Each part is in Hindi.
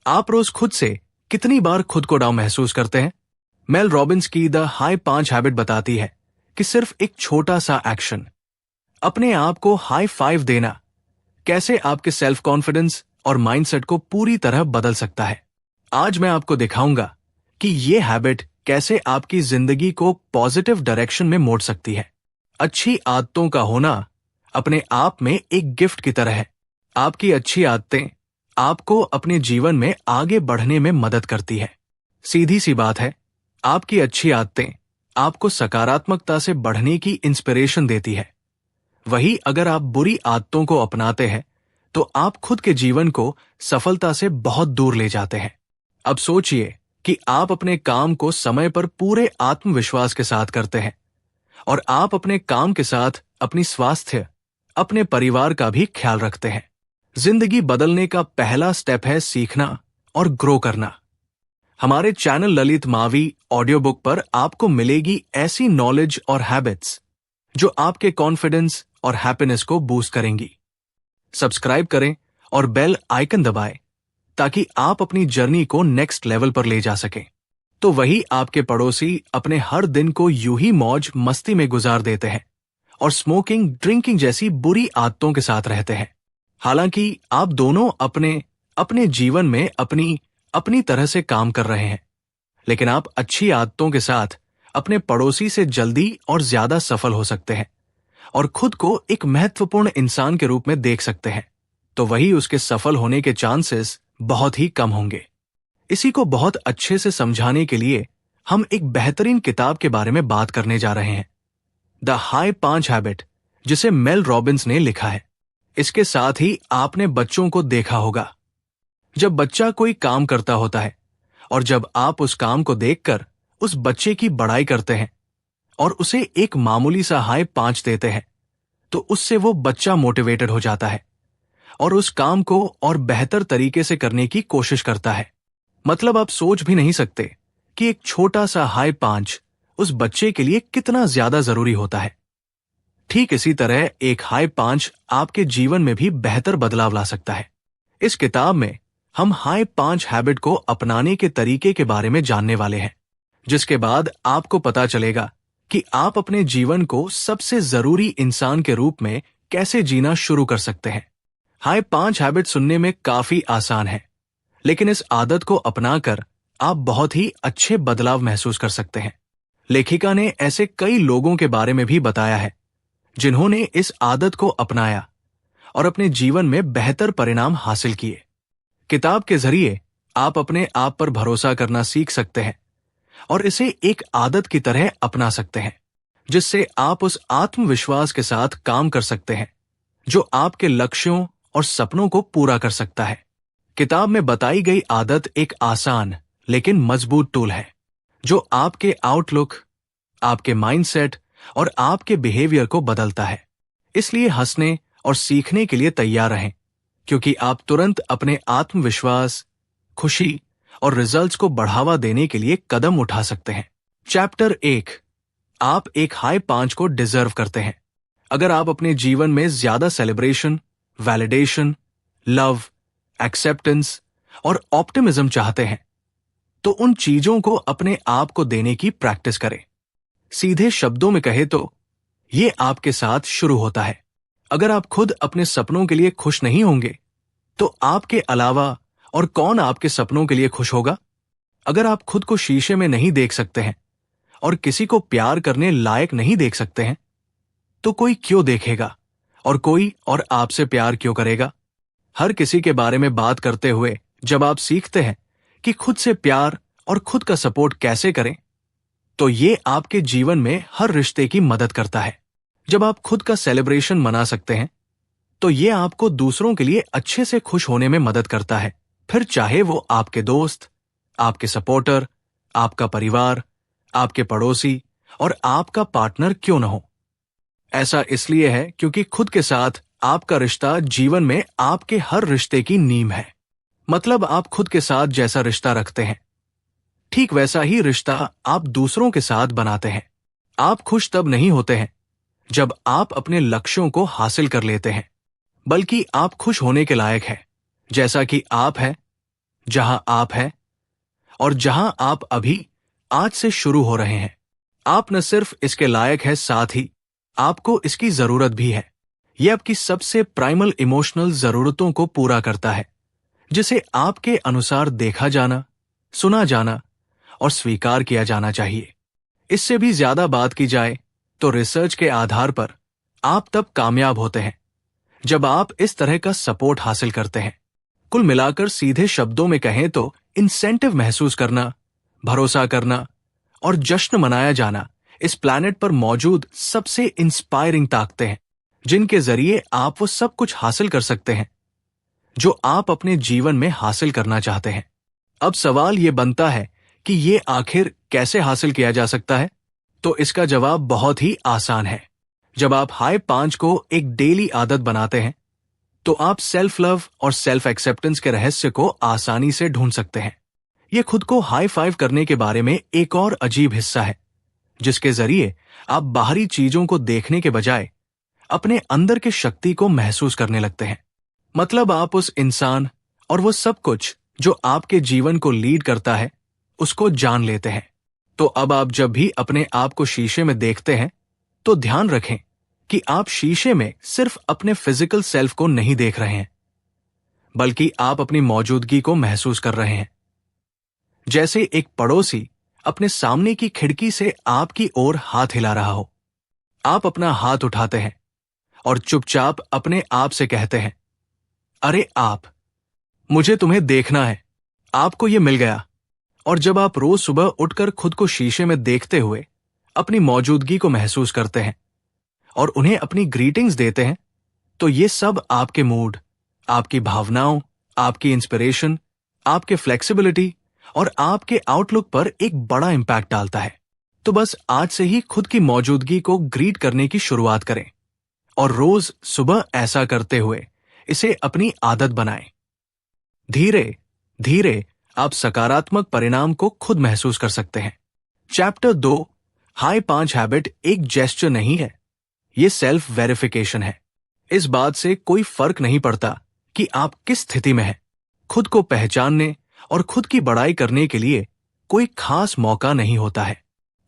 आप रोज खुद से कितनी बार खुद को डाउन महसूस करते हैं? मेल रॉबिन्स की द हाई 5 हैबिट बताती है कि सिर्फ एक छोटा सा एक्शन, अपने आप को हाई 5 देना, कैसे आपके सेल्फ कॉन्फिडेंस और माइंडसेट को पूरी तरह बदल सकता है। आज मैं आपको दिखाऊंगा कि ये हैबिट कैसे आपकी जिंदगी को पॉजिटिव डायरेक्शन में मोड़ सकती है। अच्छी आदतों का होना अपने आप में एक गिफ्ट की तरह है। आपकी अच्छी आदतें आपको अपने जीवन में आगे बढ़ने में मदद करती है। सीधी सी बात है, आपकी अच्छी आदतें आपको सकारात्मकता से बढ़ने की इंस्पिरेशन देती है। वही अगर आप बुरी आदतों को अपनाते हैं तो आप खुद के जीवन को सफलता से बहुत दूर ले जाते हैं। अब सोचिए कि आप अपने काम को समय पर पूरे आत्मविश्वास के साथ करते हैं और आप अपने काम के साथ अपनी स्वास्थ्य, अपने परिवार का भी ख्याल रखते हैं। जिंदगी बदलने का पहला स्टेप है सीखना और ग्रो करना। हमारे channel Lalit Mavi audio book पर आपको मिलेगी ऐसी नॉलेज और हैबिट्स जो आपके कॉन्फिडेंस और हैप्पीनेस को बूस्ट करेंगी। सब्सक्राइब करें और बेल आइकन दबाएं ताकि आप अपनी जर्नी को नेक्स्ट लेवल पर ले जा सकें। तो वही आपके पड़ोसी अपने हर दिन को यूं ही मौज मस्ती में गुजार देते हैं और स्मोकिंग, ड्रिंकिंग जैसी बुरी आदतों के साथ रहते हैं। हालांकि आप दोनों अपने जीवन में अपनी तरह से काम कर रहे हैं, लेकिन आप अच्छी आदतों के साथ अपने पड़ोसी से जल्दी और ज्यादा सफल हो सकते हैं और खुद को एक महत्वपूर्ण इंसान के रूप में देख सकते हैं। तो वही उसके सफल होने के चांसेस बहुत ही कम होंगे। इसी को बहुत अच्छे से समझाने के लिए हम एक बेहतरीन किताब के बारे में बात करने जा रहे हैं, द हाई 5 हैबिट, जिसे मेल रॉबिन्स ने लिखा है। इसके साथ ही आपने बच्चों को देखा होगा। जब बच्चा कोई काम करता होता है और जब आप उस काम को देखकर उस बच्चे की बड़ाई करते हैं और उसे एक मामूली सा हाई 5 देते हैं, तो उससे वो बच्चा मोटिवेटेड हो जाता है और उस काम को और बेहतर तरीके से करने की कोशिश करता है। मतलब आप सोच भी नहीं सकते कि एक छोटा सा हाई 5 उस बच्चे के लिए कितना ज्यादा जरूरी होता है। ठीक इसी तरह एक हाई 5 आपके जीवन में भी बेहतर बदलाव ला सकता है। इस किताब में हम हाई 5 हैबिट को अपनाने के तरीके के बारे में जानने वाले हैं, जिसके बाद आपको पता चलेगा कि आप अपने जीवन को सबसे जरूरी इंसान के रूप में कैसे जीना शुरू कर सकते हैं। हाई 5 हैबिट सुनने में काफी आसान है, लेकिन इस आदत को अपनाकर आप बहुत ही अच्छे बदलाव महसूस कर सकते हैं। लेखिका ने ऐसे कई लोगों के बारे में भी बताया है जिन्होंने इस आदत को अपनाया और अपने जीवन में बेहतर परिणाम हासिल किए। किताब के जरिए आप अपने आप पर भरोसा करना सीख सकते हैं और इसे एक आदत की तरह अपना सकते हैं, जिससे आप उस आत्मविश्वास के साथ काम कर सकते हैं जो आपके लक्ष्यों और सपनों को पूरा कर सकता है। किताब में बताई गई आदत एक आसान लेकिन मजबूत टूल है जो आपके आउटलुक, आपके माइंडसेट और आपके बिहेवियर को बदलता है। इसलिए हंसने और सीखने के लिए तैयार रहें, क्योंकि आप तुरंत अपने आत्मविश्वास, खुशी और रिजल्ट्स को बढ़ावा देने के लिए कदम उठा सकते हैं। चैप्टर 1, आप एक हाई 5 को डिजर्व करते हैं। अगर आप अपने जीवन में ज्यादा सेलिब्रेशन, वैलिडेशन, लव, एक्सेप्टेंस और ऑप्टिमिज्म चाहते हैं, तो उन चीजों को अपने आप को देने की प्रैक्टिस करें। सीधे शब्दों में कहे तो ये आपके साथ शुरू होता है। अगर आप खुद अपने सपनों के लिए खुश नहीं होंगे, तो आपके अलावा और कौन आपके सपनों के लिए खुश होगा? अगर आप खुद को शीशे में नहीं देख सकते हैं और किसी को प्यार करने लायक नहीं देख सकते हैं, तो कोई क्यों देखेगा और कोई और आपसे प्यार क्यों करेगा? हर किसी के बारे में बात करते हुए जब आप सीखते हैं कि खुद से प्यार और खुद का सपोर्ट कैसे करें, तो ये आपके जीवन में हर रिश्ते की मदद करता है। जब आप खुद का सेलिब्रेशन मना सकते हैं, तो ये आपको दूसरों के लिए अच्छे से खुश होने में मदद करता है, फिर चाहे वो आपके दोस्त, आपके सपोर्टर, आपका परिवार, आपके पड़ोसी और आपका पार्टनर क्यों न हो। ऐसा इसलिए है क्योंकि खुद के साथ आपका रिश्ता जीवन में आपके हर रिश्ते की नींव है। मतलब आप खुद के साथ जैसा रिश्ता रखते हैं, ठीक वैसा ही रिश्ता आप दूसरों के साथ बनाते हैं। आप खुश तब नहीं होते हैं जब आप अपने लक्ष्यों को हासिल कर लेते हैं, बल्कि आप खुश होने के लायक हैं जैसा कि आप हैं, जहां आप हैं और जहां आप अभी आज से शुरू हो रहे हैं। आप न सिर्फ इसके लायक है, साथ ही आपको इसकी जरूरत भी है। यह आपकी सबसे प्राइमल इमोशनल जरूरतों को पूरा करता है, जिसे आपके अनुसार देखा जाना, सुना जाना और स्वीकार किया जाना चाहिए। इससे भी ज्यादा बात की जाए तो रिसर्च के आधार पर आप तब कामयाब होते हैं जब आप इस तरह का सपोर्ट हासिल करते हैं। कुल मिलाकर सीधे शब्दों में कहें तो इंसेंटिव महसूस करना, भरोसा करना और जश्न मनाया जाना इस प्लैनेट पर मौजूद सबसे इंस्पायरिंग ताकतें हैं, जिनके जरिए आप वो सब कुछ हासिल कर सकते हैं जो आप अपने जीवन में हासिल करना चाहते हैं। अब सवाल ये बनता है कि ये आखिर कैसे हासिल किया जा सकता है? तो इसका जवाब बहुत ही आसान है। जब आप हाई 5 को एक डेली आदत बनाते हैं तो आप सेल्फ लव और सेल्फ एक्सेप्टेंस के रहस्य को आसानी से ढूंढ सकते हैं। ये खुद को हाई 5 करने के बारे में एक और अजीब हिस्सा है, जिसके जरिए आप बाहरी चीजों को देखने के बजाय अपने अंदर की शक्ति को महसूस करने लगते हैं। मतलब आप उस इंसान और वो सब कुछ जो आपके जीवन को लीड करता है उसको जान लेते हैं। तो अब आप जब भी अपने आप को शीशे में देखते हैं तो ध्यान रखें कि आप शीशे में सिर्फ अपने फिजिकल सेल्फ को नहीं देख रहे हैं, बल्कि आप अपनी मौजूदगी को महसूस कर रहे हैं। जैसे एक पड़ोसी अपने सामने की खिड़की से आपकी ओर हाथ हिला रहा हो। आप अपना हाथ उठाते हैं और चुपचाप अपने आप से कहते हैं, अरे आप, मुझे तुम्हें देखना है। आपको ये मिल गया। और जब आप रोज सुबह उठकर खुद को शीशे में देखते हुए अपनी मौजूदगी को महसूस करते हैं और उन्हें अपनी ग्रीटिंग्स देते हैं, तो ये सब आपके मूड, आपकी भावनाओं, आपकी इंस्पिरेशन, आपके फ्लेक्सिबिलिटी और आपके आउटलुक पर एक बड़ा इंपैक्ट डालता है। तो बस आज से ही खुद की मौजूदगी को ग्रीट करने की शुरुआत करें और रोज सुबह ऐसा करते हुए इसे अपनी आदत बनाएं। धीरे धीरे आप सकारात्मक परिणाम को खुद महसूस कर सकते हैं। चैप्टर 2 हाई 5 हैबिट एक जेस्चर नहीं है, ये सेल्फ वेरिफिकेशन है। इस बात से कोई फर्क नहीं पड़ता कि आप किस स्थिति में हैं। खुद को पहचानने और खुद की बड़ाई करने के लिए कोई खास मौका नहीं होता है।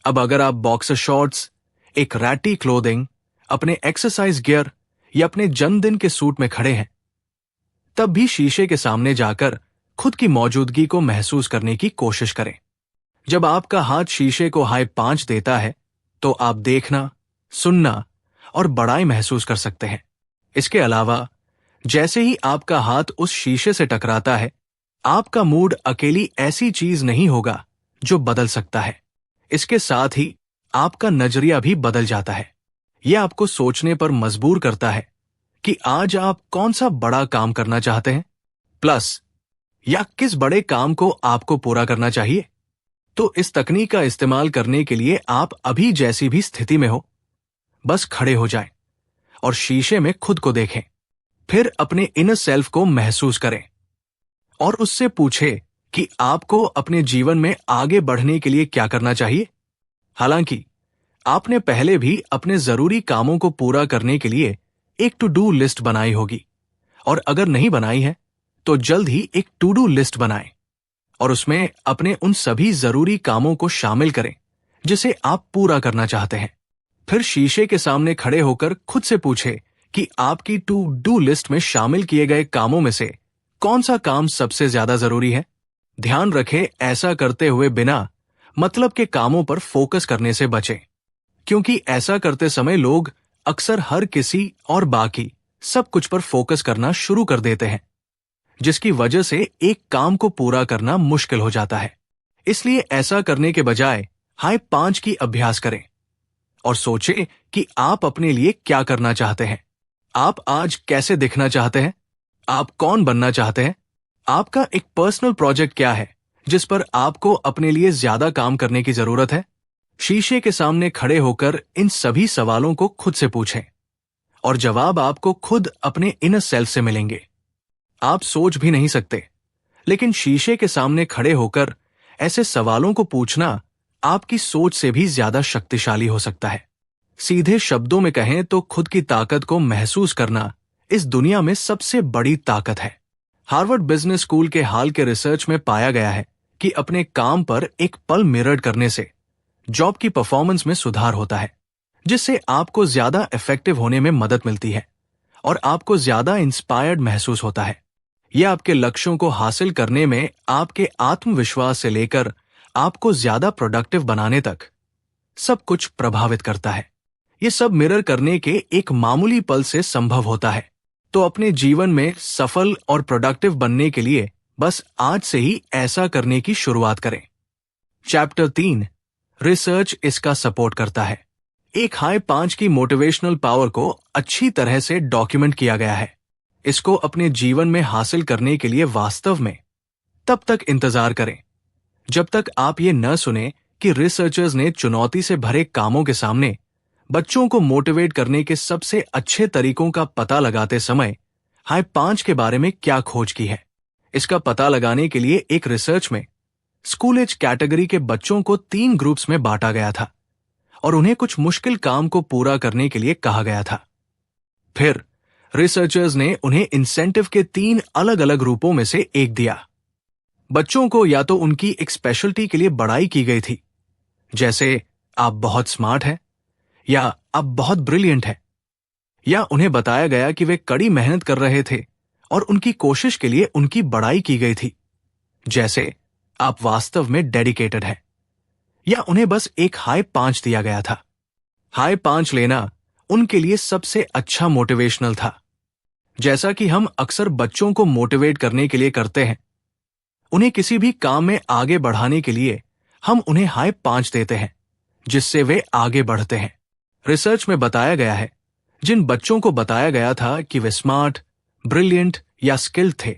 अब अगर आप बॉक्सर शॉर्ट्स, एक रैटी क्लोथिंग, अपने एक्सरसाइज गियर या अपने जन्मदिन के सूट में खड़े हैं, तब भी शीशे के सामने जाकर खुद की मौजूदगी को महसूस करने की कोशिश करें। जब आपका हाथ शीशे को हाई 5 देता है तो आप देखना, सुनना और बड़ाई महसूस कर सकते हैं। इसके अलावा जैसे ही आपका हाथ उस शीशे से टकराता है, आपका मूड अकेली ऐसी चीज नहीं होगा जो बदल सकता है। इसके साथ ही आपका नजरिया भी बदल जाता है। यह आपको सोचने पर मजबूर करता है कि आज आप कौन सा बड़ा काम करना चाहते हैं, प्लस या किस बड़े काम को आपको पूरा करना चाहिए। तो इस तकनीक का इस्तेमाल करने के लिए आप अभी जैसी भी स्थिति में हो, बस खड़े हो जाएं और शीशे में खुद को देखें। फिर अपने इनर सेल्फ को महसूस करें और उससे पूछें कि आपको अपने जीवन में आगे बढ़ने के लिए क्या करना चाहिए। हालांकि आपने पहले भी अपने जरूरी कामों को पूरा करने के लिए एक टू डू लिस्ट बनाई होगी, और अगर नहीं बनाई है तो जल्द ही एक टू डू लिस्ट बनाएं और उसमें अपने उन सभी जरूरी कामों को शामिल करें जिसे आप पूरा करना चाहते हैं। फिर शीशे के सामने खड़े होकर खुद से पूछें कि आपकी टू डू लिस्ट में शामिल किए गए कामों में से कौन सा काम सबसे ज्यादा जरूरी है। ध्यान रखें, ऐसा करते हुए बिना मतलब के कामों पर फोकस करने से बचें, क्योंकि ऐसा करते समय लोग अक्सर हर किसी और बाकी सब कुछ पर फोकस करना शुरू कर देते हैं, जिसकी वजह से एक काम को पूरा करना मुश्किल हो जाता है। इसलिए ऐसा करने के बजाय हाई 5 की अभ्यास करें और सोचें कि आप अपने लिए क्या करना चाहते हैं। आप आज कैसे दिखना चाहते हैं? आप कौन बनना चाहते हैं? आपका एक पर्सनल प्रोजेक्ट क्या है जिस पर आपको अपने लिए ज्यादा काम करने की जरूरत है? शीशे के सामने खड़े होकर इन सभी सवालों को खुद से पूछें और जवाब आपको खुद अपने इनर सेल्फ से मिलेंगे। आप सोच भी नहीं सकते, लेकिन शीशे के सामने खड़े होकर ऐसे सवालों को पूछना आपकी सोच से भी ज्यादा शक्तिशाली हो सकता है। सीधे शब्दों में कहें तो खुद की ताकत को महसूस करना इस दुनिया में सबसे बड़ी ताकत है। हार्वर्ड बिजनेस स्कूल के हाल के रिसर्च में पाया गया है कि अपने काम पर एक पल मिरर करने से जॉब की परफॉर्मेंस में सुधार होता है, जिससे आपको ज्यादा इफेक्टिव होने में मदद मिलती है और आपको ज्यादा इंस्पायर्ड महसूस होता है। यह आपके लक्ष्यों को हासिल करने में आपके आत्मविश्वास से लेकर आपको ज्यादा प्रोडक्टिव बनाने तक सब कुछ प्रभावित करता है। ये सब मिरर करने के एक मामूली पल से संभव होता है। तो अपने जीवन में सफल और प्रोडक्टिव बनने के लिए बस आज से ही ऐसा करने की शुरुआत करें। चैप्टर 3, रिसर्च इसका सपोर्ट करता है। एक हाई 5 की मोटिवेशनल पावर को अच्छी तरह से डॉक्यूमेंट किया गया है। इसको अपने जीवन में हासिल करने के लिए वास्तव में तब तक इंतजार करें जब तक आप ये न सुने कि रिसर्चर्स ने चुनौती से भरे कामों के सामने बच्चों को मोटिवेट करने के सबसे अच्छे तरीकों का पता लगाते समय हाई 5 के बारे में क्या खोज की है। इसका पता लगाने के लिए एक रिसर्च में स्कूल एज कैटेगरी के बच्चों को 3 ग्रुप्स में बांटा गया था और उन्हें कुछ मुश्किल काम को पूरा करने के लिए कहा गया था। फिर रिसर्चर्स ने उन्हें इंसेंटिव के 3 अलग अलग रूपों में से एक दिया। बच्चों को या तो उनकी एक स्पेशलिटी के लिए बड़ाई की गई थी, जैसे आप बहुत स्मार्ट हैं या आप बहुत ब्रिलियंट हैं, या उन्हें बताया गया कि वे कड़ी मेहनत कर रहे थे और उनकी कोशिश के लिए उनकी बड़ाई की गई थी, जैसे आप वास्तव में डेडिकेटेड हैं, या उन्हें बस एक हाई 5 दिया गया था। हाई 5 लेना उनके लिए सबसे अच्छा मोटिवेशनल था। जैसा कि हम अक्सर बच्चों को मोटिवेट करने के लिए करते हैं, उन्हें किसी भी काम में आगे बढ़ाने के लिए हम उन्हें हाई 5 देते हैं, जिससे वे आगे बढ़ते हैं। रिसर्च में बताया गया है, जिन बच्चों को बताया गया था कि वे स्मार्ट, ब्रिलियंट या स्किल्ड थे,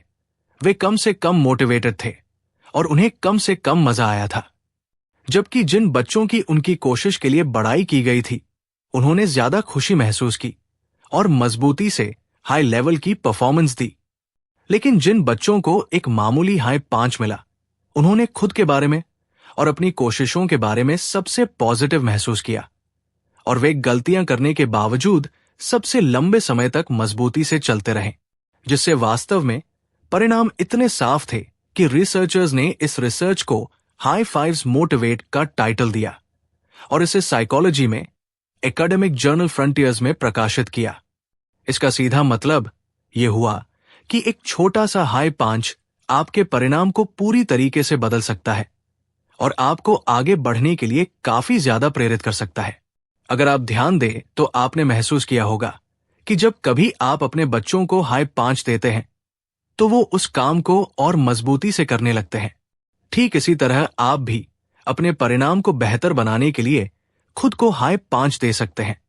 वे कम से कम मोटिवेटेड थे और उन्हें कम से कम मजा आया था। जबकि जिन बच्चों की उनकी कोशिश के लिए बड़ाई की गई थी, उन्होंने ज्यादा खुशी महसूस की और मजबूती से हाई लेवल की परफॉर्मेंस दी। लेकिन जिन बच्चों को एक मामूली हाई 5 मिला, उन्होंने खुद के बारे में और अपनी कोशिशों के बारे में सबसे पॉजिटिव महसूस किया और वे गलतियां करने के बावजूद सबसे लंबे समय तक मजबूती से चलते रहे, जिससे वास्तव में परिणाम इतने साफ थे कि रिसर्चर्स ने इस रिसर्च को हाई 5 मोटिवेट का टाइटल दिया और इसे साइकोलॉजी में एकेडमिक जर्नल फ्रंटियर्स में प्रकाशित किया। इसका सीधा मतलब यह हुआ कि एक छोटा सा हाई 5 आपके परिणाम को पूरी तरीके से बदल सकता है और आपको आगे बढ़ने के लिए काफी ज्यादा प्रेरित कर सकता है। अगर आप ध्यान दें तो आपने महसूस किया होगा कि जब कभी आप अपने बच्चों को हाई 5 देते हैं तो वो उस काम को और मजबूती से करने लगते हैं। ठीक इसी तरह आप भी अपने परिणाम को बेहतर बनाने के लिए खुद को हाई 5 दे सकते हैं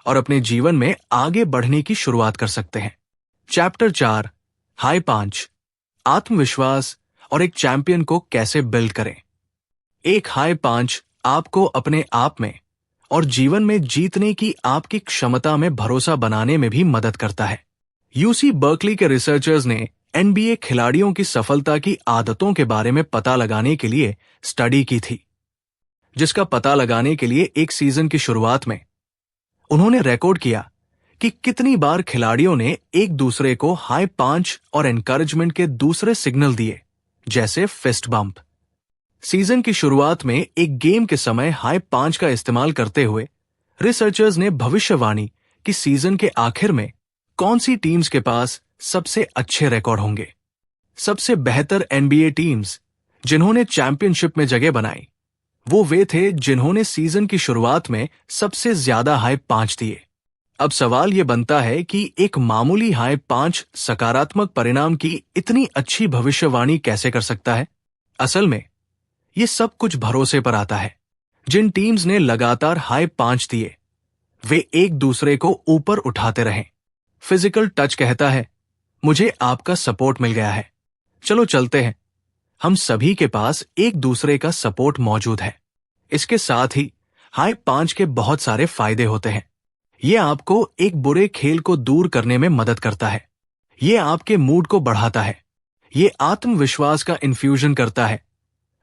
और अपने जीवन में आगे बढ़ने की शुरुआत कर सकते हैं। चैप्टर 4, हाई 5, आत्मविश्वास और एक चैंपियन को कैसे बिल्ड करें। एक हाई 5 आपको अपने आप में और जीवन में जीतने की आपकी क्षमता में भरोसा बनाने में भी मदद करता है। यूसी बर्कली के रिसर्चर्स ने एनबीए खिलाड़ियों की सफलता की आदतों के बारे में पता लगाने के लिए स्टडी की थी, जिसका पता लगाने के लिए एक सीजन की शुरुआत में उन्होंने रिकॉर्ड किया कि कितनी बार खिलाड़ियों ने एक दूसरे को हाई 5 और एनकरेजमेंट के दूसरे सिग्नल दिए, जैसे फिस्ट बम्प। सीजन की शुरुआत में एक गेम के समय हाई 5 का इस्तेमाल करते हुए रिसर्चर्स ने भविष्यवाणी कि सीजन के आखिर में कौन सी टीम्स के पास सबसे अच्छे रिकॉर्ड होंगे। सबसे बेहतर एनबीए टीम्स जिन्होंने चैंपियनशिप में जगह बनाई, वो वे थे जिन्होंने सीजन की शुरुआत में सबसे ज्यादा हाई 5 दिए। अब सवाल ये बनता है कि एक मामूली हाई 5 सकारात्मक परिणाम की इतनी अच्छी भविष्यवाणी कैसे कर सकता है। असल में ये सब कुछ भरोसे पर आता है। जिन टीम्स ने लगातार हाई 5 दिए, वे एक दूसरे को ऊपर उठाते रहे। फिजिकल टच कहता है, मुझे आपका सपोर्ट मिल गया है, चलो चलते हैं। हम सभी के पास एक दूसरे का सपोर्ट मौजूद है। इसके साथ ही हाई 5 के बहुत सारे फायदे होते हैं। ये आपको एक बुरे खेल को दूर करने में मदद करता है। ये आपके मूड को बढ़ाता है। ये आत्मविश्वास का इन्फ्यूजन करता है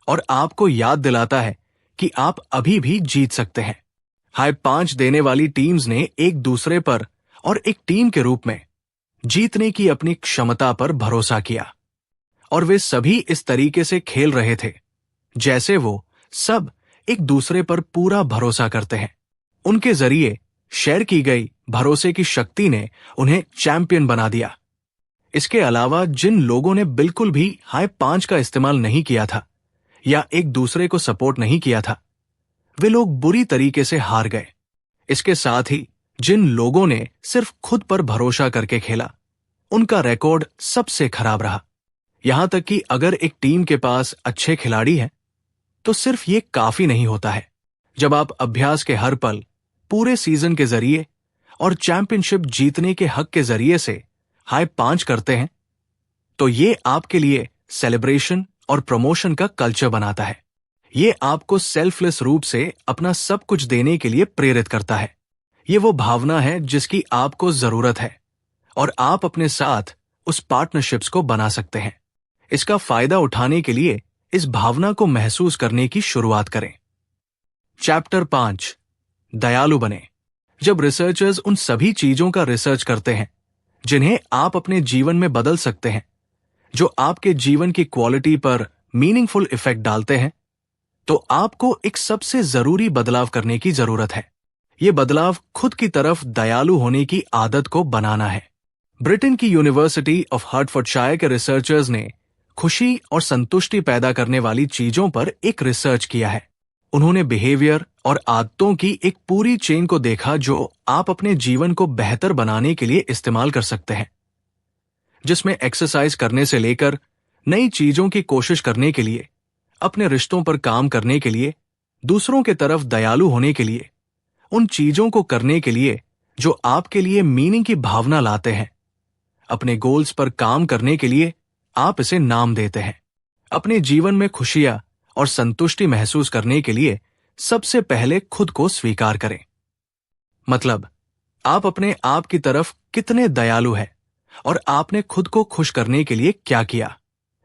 और आपको याद दिलाता है कि आप अभी भी जीत सकते हैं। हाई 5 देने वाली टीम्स ने एक दूसरे पर और एक टीम के रूप में जीतने की अपनी क्षमता पर भरोसा किया, और वे सभी इस तरीके से खेल रहे थे जैसे वो सब एक दूसरे पर पूरा भरोसा करते हैं। उनके जरिए शेयर की गई भरोसे की शक्ति ने उन्हें चैंपियन बना दिया। इसके अलावा जिन लोगों ने बिल्कुल भी हाई 5 का इस्तेमाल नहीं किया था या एक दूसरे को सपोर्ट नहीं किया था, वे लोग बुरी तरीके से हार गए। इसके साथ ही जिन लोगों ने सिर्फ खुद पर भरोसा करके खेला, उनका रिकॉर्ड सबसे खराब रहा। यहां तक कि अगर एक टीम के पास अच्छे खिलाड़ी हैं, तो सिर्फ ये काफी नहीं होता है। जब आप अभ्यास के हर पल, पूरे सीजन के जरिए और चैंपियनशिप जीतने के हक के जरिए से हाई 5 करते हैं, तो ये आपके लिए सेलिब्रेशन और प्रमोशन का कल्चर बनाता है। ये आपको सेल्फलेस रूप से अपना सब कुछ देने के लिए प्रेरित करता है। ये वो भावना है जिसकी आपको जरूरत है, और आप अपने साथ उस पार्टनरशिप्स को बना सकते हैं। इसका फायदा उठाने के लिए इस भावना को महसूस करने की शुरुआत करें। चैप्टर 5, दयालु बने। जब रिसर्चर्स उन सभी चीजों का रिसर्च करते हैं जिन्हें आप अपने जीवन में बदल सकते हैं, जो आपके जीवन की क्वालिटी पर मीनिंगफुल इफेक्ट डालते हैं, तो आपको एक सबसे जरूरी बदलाव करने की जरूरत है। यह बदलाव खुद की तरफ दयालु होने की आदत को बनाना है। ब्रिटेन की यूनिवर्सिटी ऑफ हर्टफोर्डशायर के रिसर्चर्स ने खुशी और संतुष्टि पैदा करने वाली चीजों पर एक रिसर्च किया है। उन्होंने बिहेवियर और आदतों की एक पूरी चेन को देखा जो आप अपने जीवन को बेहतर बनाने के लिए इस्तेमाल कर सकते हैं, जिसमें एक्सरसाइज करने से लेकर नई चीजों की कोशिश करने के लिए, अपने रिश्तों पर काम करने के लिए, दूसरों के तरफ दयालु होने के लिए, उन चीजों को करने के लिए जो आपके लिए मीनिंग की भावना लाते हैं, अपने गोल्स पर काम करने के लिए आप इसे नाम देते हैं। अपने जीवन में खुशियां और संतुष्टि महसूस करने के लिए सबसे पहले खुद को स्वीकार करें। मतलब, आप अपने आप की तरफ कितने दयालु हैं और आपने खुद को खुश करने के लिए क्या किया।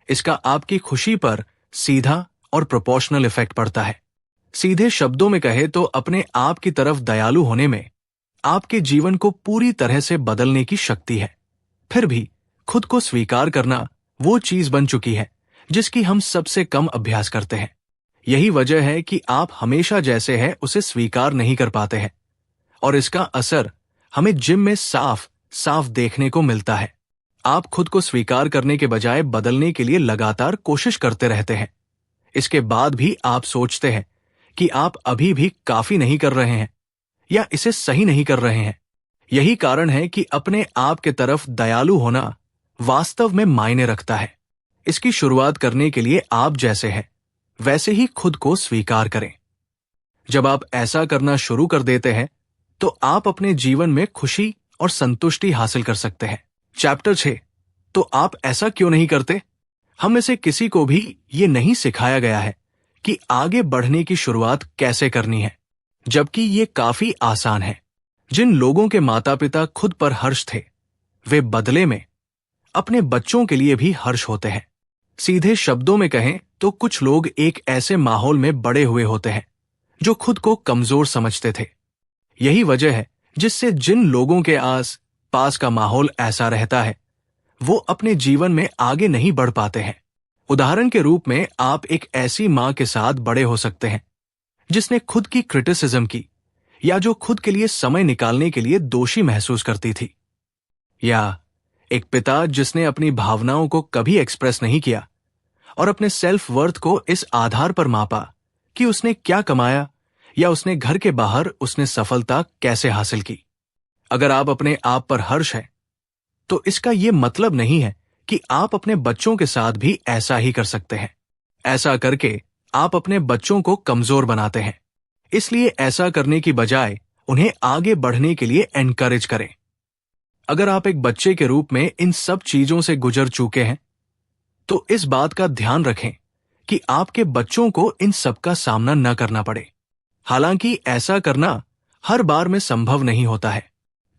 इसका आपकी खुशी पर सीधा और प्रोपोर्शनल इफेक्ट पड़ता है। सीधे शब्दों में कहे तो अपने आप की तरफ दयालु होने में आपके जीवन को पूरी तरह से बदलने की शक्ति है। फिर भी खुद को स्वीकार करना वो चीज बन चुकी है जिसकी हम सबसे कम अभ्यास करते हैं। यही वजह है कि आप हमेशा जैसे हैं उसे स्वीकार नहीं कर पाते हैं, और इसका असर हमें जिम में साफ साफ देखने को मिलता है। आप खुद को स्वीकार करने के बजाय बदलने के लिए लगातार कोशिश करते रहते हैं। इसके बाद भी आप सोचते हैं कि आप अभी भी काफी नहीं कर रहे हैं या इसे सही नहीं कर रहे हैं। यही कारण है कि अपने आप के तरफ दयालु होना वास्तव में मायने रखता है। इसकी शुरुआत करने के लिए आप जैसे हैं वैसे ही खुद को स्वीकार करें। जब आप ऐसा करना शुरू कर देते हैं तो आप अपने जीवन में खुशी और संतुष्टि हासिल कर सकते हैं। चैप्टर 6, तो आप ऐसा क्यों नहीं करते? हम में से किसी को भी ये नहीं सिखाया गया है कि आगे बढ़ने की शुरुआत कैसे करनी है, जबकि ये काफी आसान है। जिन लोगों के माता पिता खुद पर हर्ष थे, वे बदले में अपने बच्चों के लिए भी हर्ष होते हैं। सीधे शब्दों में कहें तो कुछ लोग एक ऐसे माहौल में बड़े हुए होते हैं जो खुद को कमजोर समझते थे। यही वजह है जिससे जिन लोगों के आस पास का माहौल ऐसा रहता है, वो अपने जीवन में आगे नहीं बढ़ पाते हैं। उदाहरण के रूप में आप एक ऐसी मां के साथ बड़े हो सकते हैं जिसने खुद की क्रिटिसिज्म की, या जो खुद के लिए समय निकालने के लिए दोषी महसूस करती थी। या एक पिता जिसने अपनी भावनाओं को कभी एक्सप्रेस नहीं किया और अपने सेल्फ वर्थ को इस आधार पर मापा कि उसने क्या कमाया या उसने घर के बाहर उसने सफलता कैसे हासिल की। अगर आप अपने आप पर हर्ष हैं, तो इसका यह मतलब नहीं है कि आप अपने बच्चों के साथ भी ऐसा ही कर सकते हैं। ऐसा करके आप अपने बच्चों को कमजोर बनाते हैं। इसलिए ऐसा करने की बजाय उन्हें आगे बढ़ने के लिए एनकरेज करें। अगर आप एक बच्चे के रूप में इन सब चीजों से गुजर चुके हैं, तो इस बात का ध्यान रखें कि आपके बच्चों को इन सब का सामना न करना पड़े। हालांकि ऐसा करना हर बार में संभव नहीं होता है।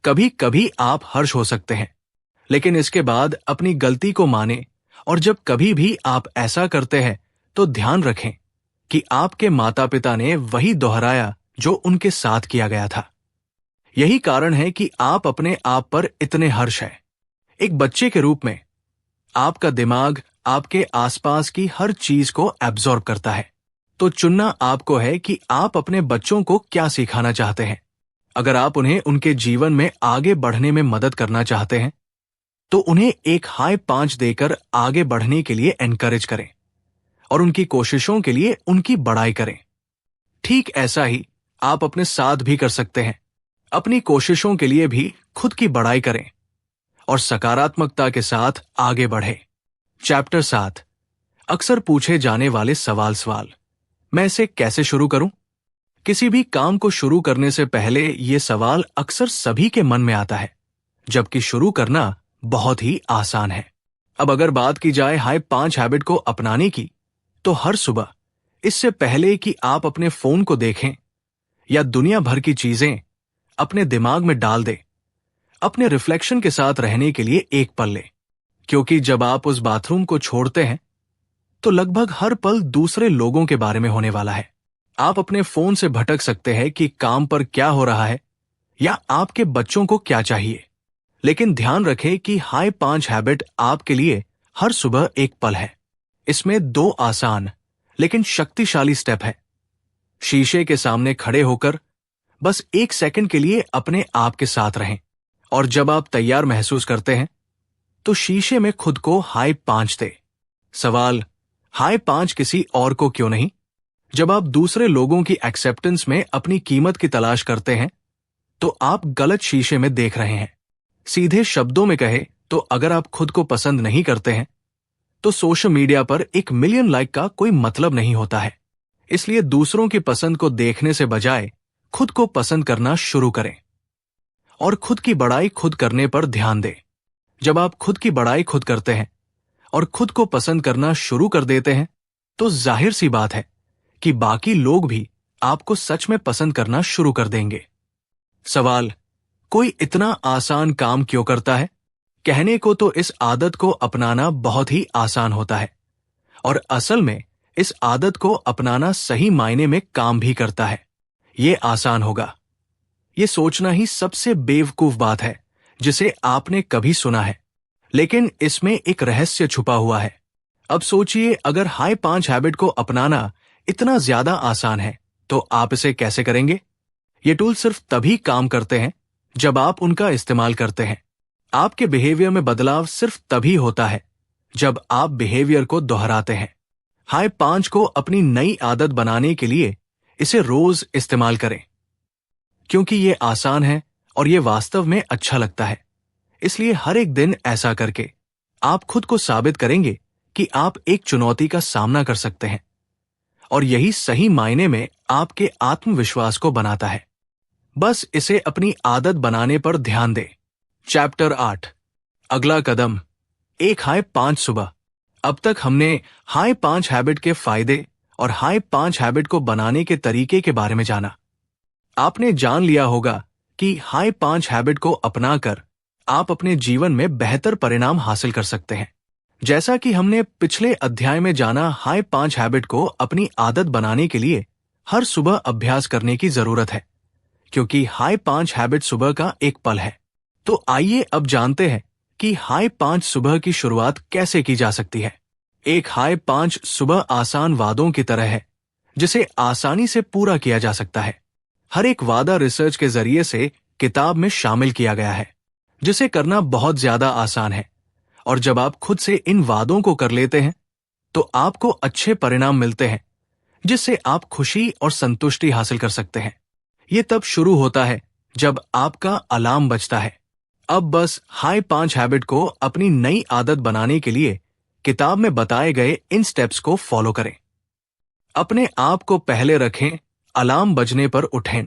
कभी कभी आप हर्ष हो सकते हैं, लेकिन इसके बाद अपनी गलती को मानें, और जब कभी भी आप ऐसा करते हैं तो ध्यान रखें कि आपके माता पिता ने वही दोहराया जो उनके साथ किया गया था। यही कारण है कि आप अपने आप पर इतने हर्ष हैं। एक बच्चे के रूप में आपका दिमाग आपके आसपास की हर चीज को एब्जॉर्ब करता है। तो चुनना आपको है कि आप अपने बच्चों को क्या सिखाना चाहते हैं। अगर आप उन्हें उनके जीवन में आगे बढ़ने में मदद करना चाहते हैं तो उन्हें एक हाई 5 देकर आगे बढ़ने के लिए एनकरेज करें और उनकी कोशिशों के लिए उनकी बड़ाई करें। ठीक ऐसा ही आप अपने साथ भी कर सकते हैं। अपनी कोशिशों के लिए भी खुद की बड़ाई करें और सकारात्मकता के साथ आगे बढ़ें। चैप्टर 7, अक्सर पूछे जाने वाले सवाल। मैं इसे कैसे शुरू करूं? किसी भी काम को शुरू करने से पहले यह सवाल अक्सर सभी के मन में आता है, जबकि शुरू करना बहुत ही आसान है। अब अगर बात की जाए हाई 5 हैबिट को अपनाने की, तो हर सुबह इससे पहले कि आप अपने फोन को देखें या दुनिया भर की चीजें अपने दिमाग में डाल दें, अपने रिफ्लेक्शन के साथ रहने के लिए एक पल लें। क्योंकि जब आप उस बाथरूम को छोड़ते हैं तो लगभग हर पल दूसरे लोगों के बारे में होने वाला है। आप अपने फोन से भटक सकते हैं कि काम पर क्या हो रहा है या आपके बच्चों को क्या चाहिए, लेकिन ध्यान रखें कि हाई 5 हैबिट आपके लिए हर सुबह एक पल है। इसमें 2 आसान लेकिन शक्तिशाली स्टेप है। शीशे के सामने खड़े होकर बस 1 सेकंड के लिए अपने आप के साथ रहें और जब आप तैयार महसूस करते हैं तो शीशे में खुद को हाई 5 दे। सवाल, हाई 5 किसी और को क्यों नहीं? जब आप दूसरे लोगों की एक्सेप्टेंस में अपनी कीमत की तलाश करते हैं तो आप गलत शीशे में देख रहे हैं। सीधे शब्दों में कहे तो अगर आप खुद को पसंद नहीं करते हैं तो सोशल मीडिया पर 1 मिलियन लाइक का कोई मतलब नहीं होता है। इसलिए दूसरों की पसंद को देखने से बजाय खुद को पसंद करना शुरू करें और खुद की बड़ाई खुद करने पर ध्यान दें। जब आप खुद की बड़ाई खुद करते हैं और खुद को पसंद करना शुरू कर देते हैं तो जाहिर सी बात है कि बाकी लोग भी आपको सच में पसंद करना शुरू कर देंगे। सवाल, कोई इतना आसान काम क्यों करता है? कहने को तो इस आदत को अपनाना बहुत ही आसान होता है और असल में इस आदत को अपनाना सही मायने में काम भी करता है। ये आसान होगा, ये सोचना ही सबसे बेवकूफ बात है जिसे आपने कभी सुना है, लेकिन इसमें एक रहस्य छुपा हुआ है। अब सोचिए, अगर हाई 5 हैबिट को अपनाना इतना ज्यादा आसान है तो आप इसे कैसे करेंगे? ये टूल सिर्फ तभी काम करते हैं जब आप उनका इस्तेमाल करते हैं। आपके बिहेवियर में बदलाव सिर्फ तभी होता है जब आप बिहेवियर को दोहराते हैं। हाई 5 को अपनी नई आदत बनाने के लिए इसे रोज इस्तेमाल करें, क्योंकि ये आसान है और ये वास्तव में अच्छा लगता है। इसलिए हर एक दिन ऐसा करके आप खुद को साबित करेंगे कि आप एक चुनौती का सामना कर सकते हैं और यही सही मायने में आपके आत्मविश्वास को बनाता है। बस इसे अपनी आदत बनाने पर ध्यान दें। चैप्टर 8, अगला कदम, एक हाई 5 सुबह। अब तक हमने हाई 5 हैबिट के फायदे और हाई 5 हैबिट को बनाने के तरीके के बारे में जाना। आपने जान लिया होगा कि हाई 5 हैबिट को अपनाकर आप अपने जीवन में बेहतर परिणाम हासिल कर सकते हैं। जैसा कि हमने पिछले अध्याय में जाना, हाई 5 हैबिट को अपनी आदत बनाने के लिए हर सुबह अभ्यास करने की जरूरत है, क्योंकि हाई 5 हैबिट सुबह का एक पल है। तो आइए अब जानते हैं कि हाई 5 सुबह की शुरुआत कैसे की जा सकती है। एक हाई 5 सुबह आसान वादों की तरह है जिसे आसानी से पूरा किया जा सकता है। हर एक वादा रिसर्च के जरिए से किताब में शामिल किया गया है, जिसे करना बहुत ज्यादा आसान है। और जब आप खुद से इन वादों को कर लेते हैं तो आपको अच्छे परिणाम मिलते हैं, जिससे आप खुशी और संतुष्टि हासिल कर सकते हैं। ये तब शुरू होता है जब आपका अलार्म बजता है। अब बस हाई 5 हैबिट को अपनी नई आदत बनाने के लिए किताब में बताए गए इन स्टेप्स को फॉलो करें। अपने आप को पहले रखें, अलार्म बजने पर उठें।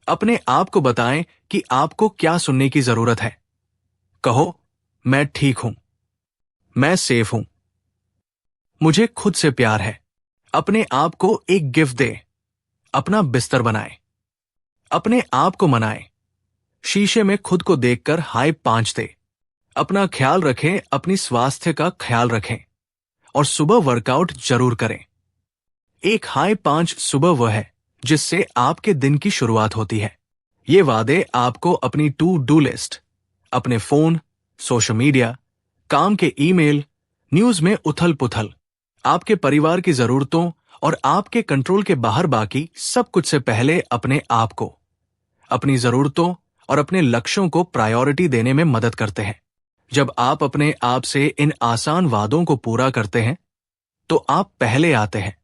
अपने आप को बताएं कि आपको क्या सुनने की जरूरत है। कहो, मैं ठीक हूं, मैं सेफ हूं, मुझे खुद से प्यार है। अपने आप को एक गिफ्ट दें, अपना बिस्तर बनाएं, अपने आप को मनाएं। शीशे में खुद को देखकर हाई 5 दें। अपना ख्याल रखें, अपनी स्वास्थ्य का ख्याल रखें और सुबह वर्कआउट जरूर करें। एक हाई 5 सुबह वह है जिससे आपके दिन की शुरुआत होती है। ये वादे आपको अपनी टू डू लिस्ट, अपने फोन सोशल मीडिया, काम के ईमेल, न्यूज में उथल पुथल, आपके परिवार की जरूरतों और आपके कंट्रोल के बाहर बाकी सब कुछ से पहले अपने आप को, अपनी जरूरतों और अपने लक्ष्यों को प्रायोरिटी देने में मदद करते हैं। जब आप अपने आप से इन आसान वादों को पूरा करते हैं तो आप पहले आते हैं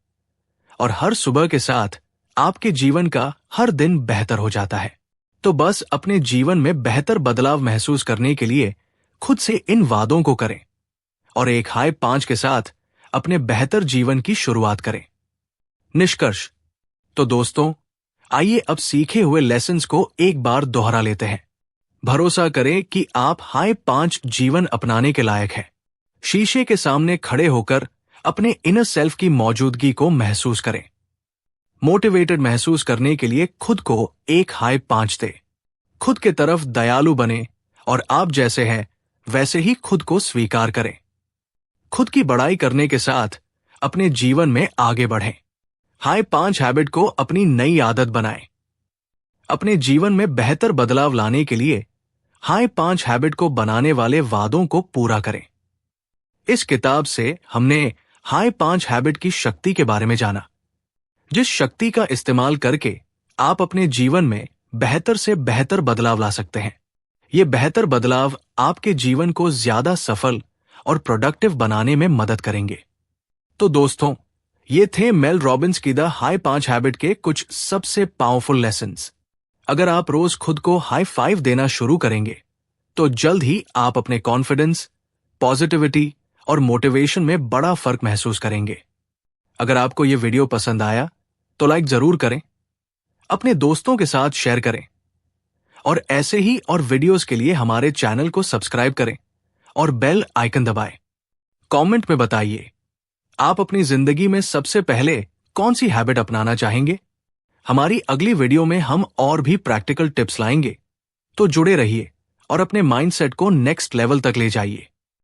और हर सुबह के साथ आपके जीवन का हर दिन बेहतर हो जाता है। तो बस अपने जीवन में बेहतर बदलाव महसूस करने के लिए खुद से इन वादों को करें और एक हाई 5 के साथ अपने बेहतर जीवन की शुरुआत करें। निष्कर्ष। तो दोस्तों, आइए अब सीखे हुए लेसन्स को एक बार दोहरा लेते हैं। भरोसा करें कि आप हाई 5 जीवन अपनाने के लायक हैं। शीशे के सामने खड़े होकर अपने इनर सेल्फ की मौजूदगी को महसूस करें। मोटिवेटेड महसूस करने के लिए खुद को एक हाई 5 दे। खुद के तरफ दयालु बने और आप जैसे हैं वैसे ही खुद को स्वीकार करें। खुद की बड़ाई करने के साथ अपने जीवन में आगे बढ़ें। हाई 5 हैबिट को अपनी नई आदत बनाएं। अपने जीवन में बेहतर बदलाव लाने के लिए हाई 5 हैबिट को बनाने वाले वादों को पूरा करें। इस किताब से हमने हाई 5 हैबिट की शक्ति के बारे में जाना, जिस शक्ति का इस्तेमाल करके आप अपने जीवन में बेहतर से बेहतर बदलाव ला सकते हैं। ये बेहतर बदलाव आपके जीवन को ज्यादा सफल और प्रोडक्टिव बनाने में मदद करेंगे। तो दोस्तों, ये थे मेल रॉबिन्स की द हाई 5 हैबिट के कुछ सबसे पावरफुल लेसन्स। अगर आप रोज खुद को हाई 5 देना शुरू करेंगे तो जल्द ही आप अपने कॉन्फिडेंस, पॉजिटिविटी और मोटिवेशन में बड़ा फर्क महसूस करेंगे। अगर आपको ये वीडियो पसंद आया तो लाइक जरूर करें, अपने दोस्तों के साथ शेयर करें और ऐसे ही और वीडियोस के लिए हमारे चैनल को सब्सक्राइब करें और बेल आइकन दबाएं। कमेंट में बताइए आप अपनी जिंदगी में सबसे पहले कौन सी हैबिट अपनाना चाहेंगे। हमारी अगली वीडियो में हम और भी प्रैक्टिकल टिप्स लाएंगे, तो जुड़े रहिए और अपने माइंडसेट को नेक्स्ट लेवल तक ले जाइए।